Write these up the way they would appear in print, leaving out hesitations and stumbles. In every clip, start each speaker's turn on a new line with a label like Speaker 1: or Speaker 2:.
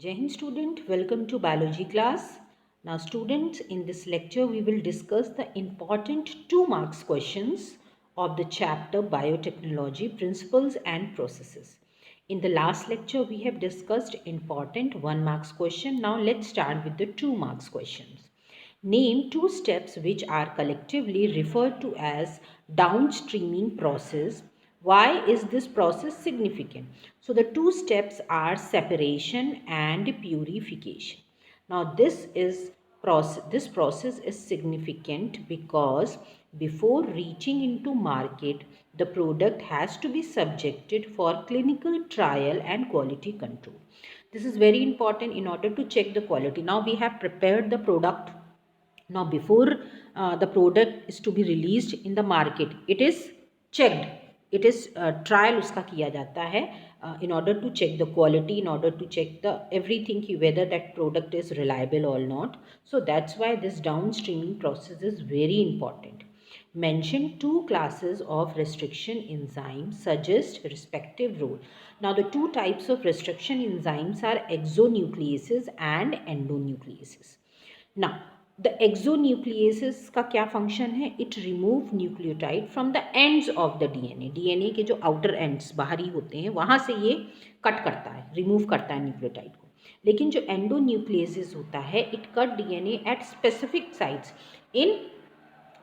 Speaker 1: Jai Hind student, welcome to biology class. Now students, in this lecture we will discuss the important 2 marks questions of the chapter biotechnology principles and processes. In the last lecture we have discussed important 1 marks question. Now let's start with the 2 marks questions. Name 2 steps which are collectively referred to as downstreaming process. Why is this process significant? So the 2 steps are separation and purification. Now this process is significant because before reaching into market, the product has to be subjected for clinical trial and quality control. This is very important in order to check the quality. Now we have prepared the product. Now before the product is to be released in the market, it is checked, it is trial uska kiya jata hai in order to check the quality, in order to check the everything ki whether that product is reliable or not. So that's why this downstreaming process is very important. Mention 2 classes of restriction enzymes, suggest respective role. Now the 2 types of restriction enzymes are exonucleases and endonucleases. Now the exonucleases का क्या function है? It remove nucleotide from the ends of the DNA. DNA के जो outer ends बाहरी होते हैं वहाँ से ये कट करता है, रिमूव करता है न्यूक्लियोटाइड को. लेकिन जो एंडोन्यूक्लियसिस होता है, it cut DNA at specific sites in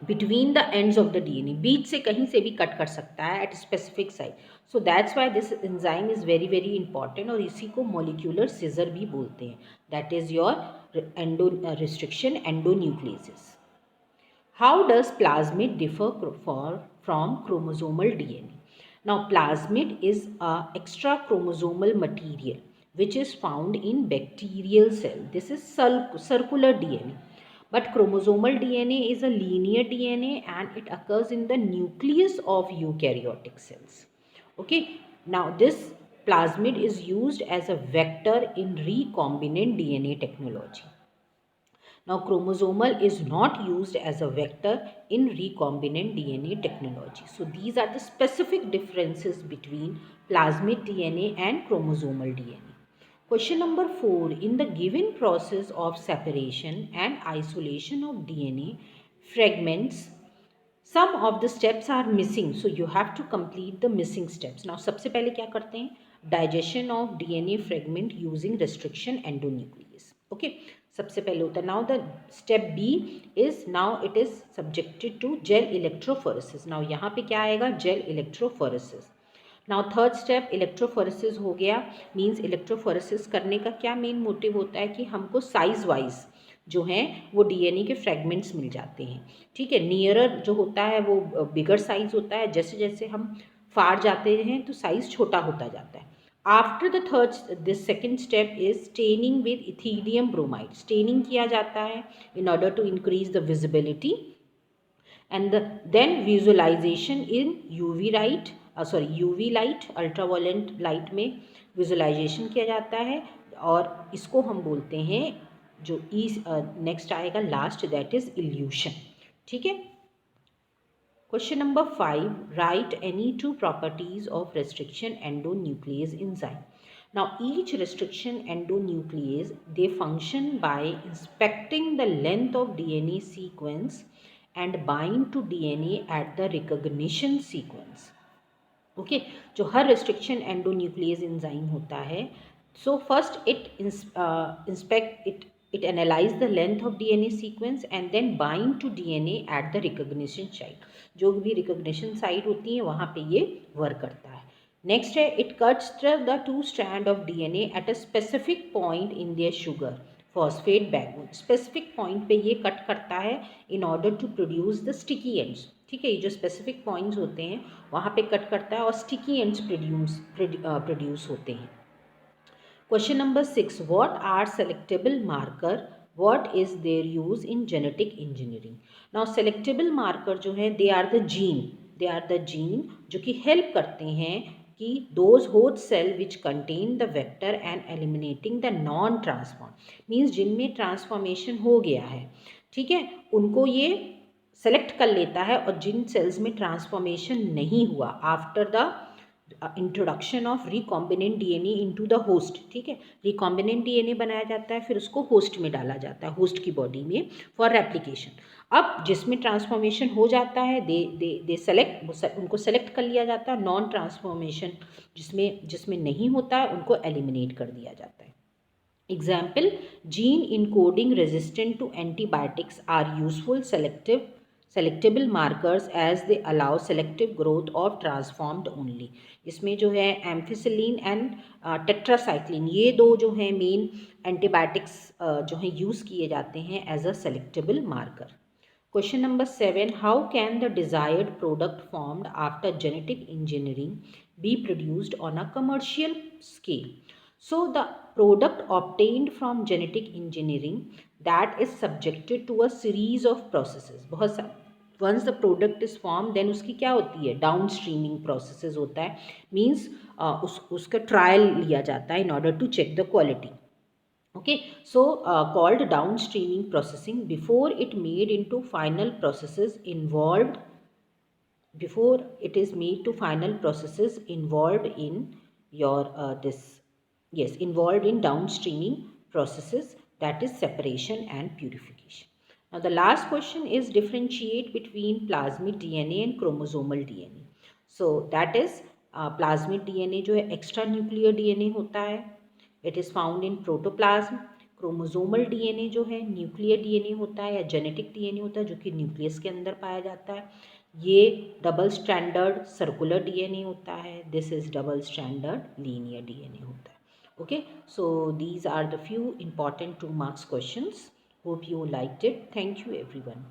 Speaker 1: between the ends of the DNA. बीच से कहीं से भी कट कर सकता है at specific site. So that's why this enzyme is very very important और इसी को मॉलिक्यूलर सिजर भी बोलते हैं. That is your endo restriction endonucleases. How does plasmid differ from chromosomal DNA? Now, plasmid is a extra chromosomal material which is found in bacterial cell. This is circular DNA. But chromosomal DNA is a linear DNA and it occurs in the nucleus of eukaryotic cells. Okay. Now, this plasmid is used as a vector in recombinant DNA technology. Now, chromosomal is not used as a vector in recombinant DNA technology. So, these are the specific differences between plasmid DNA and chromosomal DNA. Question number 4. In the given process of separation and isolation of DNA fragments, some of the steps are missing. So, you have to complete the missing steps. Now, सबसे पहले क्या करते हैं? Digestion of DNA fragment using restriction endonuclease. Okay. सबसे पहले होता है. Now the step B is, now it is subjected to gel electrophoresis. Now यहाँ पे क्या आएगा? Gel electrophoresis. Now third step electrophoresis हो गया. मींस इलेक्ट्रोफोरेसिस करने का क्या मेन मोटिव होता है कि हमको साइज वाइज जो हैं वो डीएनए के फ्रेगमेंट्स मिल जाते हैं. ठीक है. नियरर जो होता है वो बिगर साइज होता है. जैसे जैसे हम फार जाते हैं तो साइज छोटा होता जाता है. After the third, this second step is staining with ethidium bromide. Staining किया जाता है in order to increase the visibility and then visualization in UV light, UV light, ultraviolet light में विजुअलाइजेशन किया जाता है. और इसको हम बोलते हैं जो नेक्स्ट आएगा लास्ट, दैट इज इल्यूशन. ठीक है. Question number 5. Write any 2 properties of restriction endonuclease enzyme. Now, each restriction endonuclease, they function by inspecting the length of DNA sequence and bind to DNA at the recognition sequence. Okay. जो हर restriction endonuclease enzyme होता है, so first it analyze the length of DNA sequence and then bind to DNA at the recognition site. जो भी recognition site होती है वहाँ पे ये वर्क करता है. नेक्स्ट है, it cuts the 2 strand of DNA at a specific point in their sugar phosphate backbone. Specific point पे ये कट करता है in order to produce the sticky ends. ठीक है. ये जो स्पेसिफिक पॉइंट्स होते हैं वहाँ पे कट करता है और स्टिकी एंड्स प्रोड्यूस होते हैं. Question number 6. What are selectable marker? What is their use in genetic engineering? Now selectable marker जो है, they are the gene जो कि help करते हैं कि those host cell which contain the vector and eliminating the non-transform, means जिनमें transformation हो गया है, ठीक है, उनको ये सेलेक्ट कर लेता है. और जिन सेल्स में ट्रांसफॉर्मेशन नहीं हुआ after the introduction of recombinant DNA into the host, ठीक है। रिकॉम्बिनेंट डीएनए बनाया जाता है, फिर उसको होस्ट में डाला जाता है, होस्ट की बॉडी में फॉर रेप्लिकेशन। अब जिसमें ट्रांसफॉर्मेशन हो जाता है दे सेलेक्ट, उनको सेलेक्ट कर लिया जाता है। नॉन ट्रांसफॉर्मेशन जिसमें जिसमें नहीं होता है उनको एलिमिनेट कर दिया जाता है। Example, gene encoding resistant to antibiotics are useful selectable markers as they allow selective growth of transformed only। इसमें जो है एम्फिसिलिन एंड टेट्रासाइक्लिन, ये दो जो हैं मेन एंटीबायोटिक्स जो हैं यूज़ किए जाते हैं as a selectable marker. Question number 7. How can the desired product formed after genetic engineering be produced on a commercial scale? So, the product obtained from genetic engineering that is subjected to a series of processes. Once the product is formed, then उसकी क्या होती है? Downstreaming processes होता है. Means उसका trial लिया जाता है in order to check the quality. Okay, so called downstreaming processing before it made into final processes involved, before it is made to final processes involved in your this yes involved in downstreaming processes, that is separation and purification. Now the last question is differentiate between plasmid DNA and chromosomal DNA. So that is plasmid DNA जो है extra nuclear DNA होता है, it is found in protoplasm. Chromosomal DNA जो है nuclear DNA होता है या genetic DNA होता है जो कि न्यूक्लियस के अंदर पाया जाता है। ये डबल स्टैंडर्ड सर्कुलर डीएनए होता है, this is double standard linear DNA होता है। Okay, so these are the few important 2 marks questions. Hope you liked it. Thank you everyone.